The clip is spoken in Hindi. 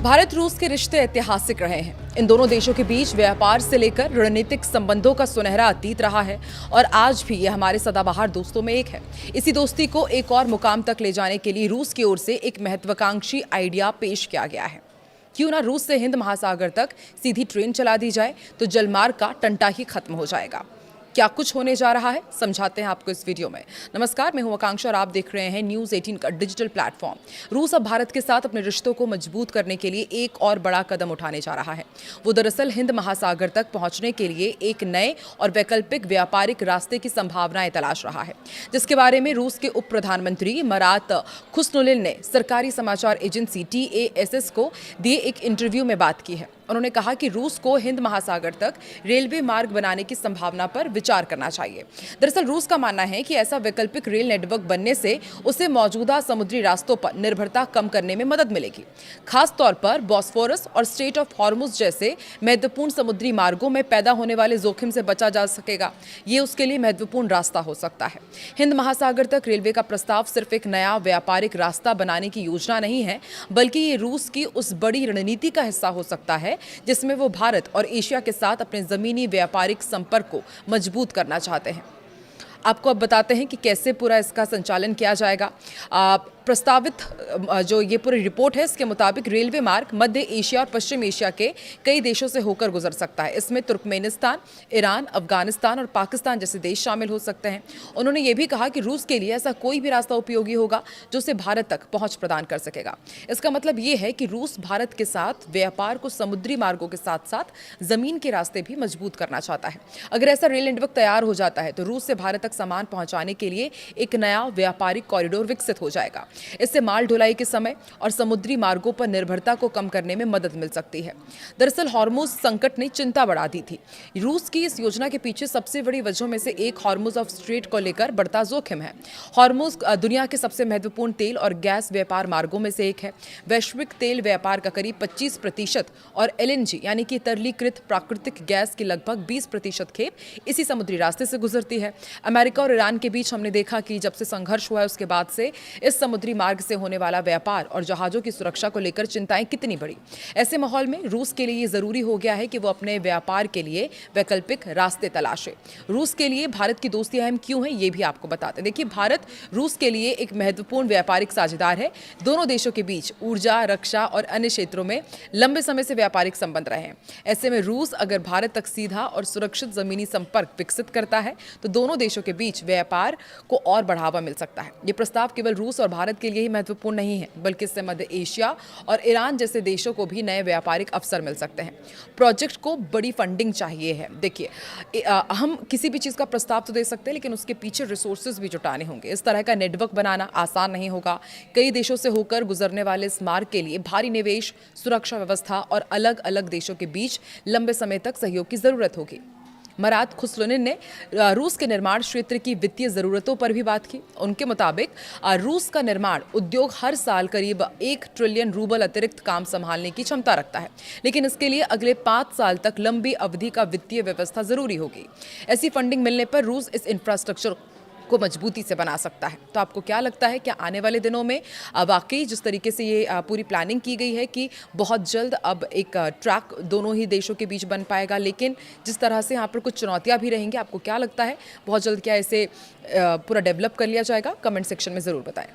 भारत रूस के रिश्ते ऐतिहासिक रहे हैं। इन दोनों देशों के बीच व्यापार से लेकर रणनीतिक संबंधों का सुनहरा अतीत रहा है और आज भी यह हमारे सदाबहार दोस्तों में एक है। इसी दोस्ती को एक और मुकाम तक ले जाने के लिए रूस की ओर से एक महत्वाकांक्षी आइडिया पेश किया गया है। क्यों ना रूस से हिंद महासागर तक सीधी ट्रेन चला दी जाए तो जलमार्ग का टंटा ही खत्म हो जाएगा। क्या कुछ होने जा रहा है, समझाते हैं आपको इस वीडियो में। नमस्कार, मैं हूं आकांक्षा और आप देख रहे हैं न्यूज़ 18 का डिजिटल प्लेटफॉर्म। रूस अब भारत के साथ अपने रिश्तों को मजबूत करने के लिए एक और बड़ा कदम उठाने जा रहा है। वो दरअसल हिंद महासागर तक पहुंचने के लिए एक नए और वैकल्पिक व्यापारिक रास्ते की संभावनाएं तलाश रहा है, जिसके बारे में रूस के उप प्रधानमंत्री मरात खुस्नुलिन ने सरकारी समाचार एजेंसी TASS को दिए एक इंटरव्यू में बात की है। उन्होंने कहा कि रूस को हिंद महासागर तक रेलवे मार्ग बनाने की संभावना पर विचार करना चाहिए। दरअसल रूस का मानना है कि ऐसा वैकल्पिक रेल नेटवर्क बनने से उसे मौजूदा समुद्री रास्तों पर निर्भरता कम करने में मदद मिलेगी। खास तौर पर बॉस्फोरस और स्ट्रेट ऑफ हॉर्मुज जैसे महत्वपूर्ण समुद्री मार्गों में पैदा होने वाले जोखिम से बचा जा सकेगा। ये उसके लिए महत्वपूर्ण रास्ता हो सकता है। हिंद महासागर तक रेलवे का प्रस्ताव सिर्फ एक नया व्यापारिक रास्ता बनाने की योजना नहीं है, बल्कि ये रूस की उस बड़ी रणनीति का हिस्सा हो सकता है जिसमें वो भारत और एशिया के साथ अपने जमीनी व्यापारिक संपर्क को मजबूत करना चाहते हैं। आपको अब बताते हैं कि कैसे पूरा इसका संचालन किया जाएगा। प्रस्तावित जो ये पूरी रिपोर्ट है, इसके मुताबिक रेलवे मार्ग मध्य एशिया और पश्चिम एशिया के कई देशों से होकर गुजर सकता है। इसमें तुर्कमेनिस्तान, ईरान, अफगानिस्तान और पाकिस्तान जैसे देश शामिल हो सकते हैं। उन्होंने ये भी कहा कि रूस के लिए ऐसा कोई भी रास्ता उपयोगी होगा जो उसे भारत तक पहुंच प्रदान कर सकेगा। इसका मतलब ये है कि रूस भारत के साथ व्यापार को समुद्री मार्गों के साथ साथ जमीन के रास्ते भी मजबूत करना चाहता है। अगर ऐसा रेल नेटवर्क तैयार हो जाता है तो रूस से भारत तक सामान पहुंचाने के लिए एक नया व्यापारिक कॉरिडोर विकसित हो जाएगा। इससे माल ढुलाई के समय और समुद्री मार्गों पर निर्भरता को कम करने में मदद मिल सकती है। दरअसल हॉर्मुज संकट ने चिंता बढ़ा दी थी। रूस की इस योजना के पीछे सबसे बड़ी वजहों में से एक हॉर्मुज ऑफ स्ट्रेट को लेकर बढ़ता जोखिम है। हॉर्मुज दुनिया के सबसे महत्वपूर्ण तेल और गैस व्यापार मार्गों में से एक है। वैश्विक तेल व्यापार का करीब 25% और LNG यानी कि तरलीकृत प्राकृतिक गैस की लगभग 20% खेप इसी समुद्री रास्ते से गुजरती है। अमेरिका और ईरान के बीच हमने देखा कि जब से संघर्ष हुआ है उसके बाद से इस समुद्री मार्ग से होने वाला व्यापार और जहाजों की सुरक्षा को लेकर चिंताएं कितनी बड़ी। ऐसे माहौल में रूस के लिए जरूरी हो गया है कि वो अपने व्यापार के लिए वैकल्पिक रास्ते तलाशे। रूस के लिए भारत की दोस्ती अहम क्यों है, ये भी आपको बताते हैं। देखिए, भारत रूस के लिए एक महत्वपूर्ण व्यापारिक साझेदार है। दोनों देशों के बीच ऊर्जा, रक्षा और अन्य क्षेत्रों में लंबे समय से व्यापारिक संबंध रहे हैं। ऐसे में रूस अगर भारत तक सीधा और सुरक्षित जमीनी संपर्क विकसित करता है तो दोनों देशों के बीच व्यापार को और बढ़ावा मिल सकता है। ये प्रस्ताव केवल रूस और भारत के लिए ही महत्वपूर्ण नहीं है, बल्कि इससे मध्य एशिया और ईरान जैसे देशों को भी नए व्यापारिक अवसर मिल सकते हैं। प्रोजेक्ट को बड़ी फंडिंग चाहिए है। देखिए, हम किसी भी चीज़ का प्रस्ताव तो दे सकते हैं, लेकिन उसके पीछे रिसोर्सेज भी जुटाने होंगे। इस तरह का नेटवर्क बनाना आसान नहीं होगा। कई देशों से होकर गुजरने वाले इस मार्ग के लिए भारी निवेश, सुरक्षा व्यवस्था और अलग अलग देशों के बीच लंबे समय तक सहयोग की जरूरत होगी। मरात खुस्नुलिन ने रूस के निर्माण क्षेत्र की वित्तीय ज़रूरतों पर भी बात की। उनके मुताबिक रूस का निर्माण उद्योग हर साल करीब 1 ट्रिलियन रूबल अतिरिक्त काम संभालने की क्षमता रखता है, लेकिन इसके लिए अगले 5 साल तक लंबी अवधि का वित्तीय व्यवस्था जरूरी होगी। ऐसी फंडिंग मिलने पर रूस इस इंफ्रास्ट्रक्चर को मजबूती से बना सकता है। तो आपको क्या लगता है, क्या आने वाले दिनों में वाकई जिस तरीके से ये पूरी प्लानिंग की गई है कि बहुत जल्द अब एक ट्रैक दोनों ही देशों के बीच बन पाएगा, लेकिन जिस तरह से यहाँ पर कुछ चुनौतियाँ भी रहेंगी, आपको क्या लगता है बहुत जल्द क्या इसे पूरा डेवलप कर लिया जाएगा? कमेंट सेक्शन में ज़रूर बताएं।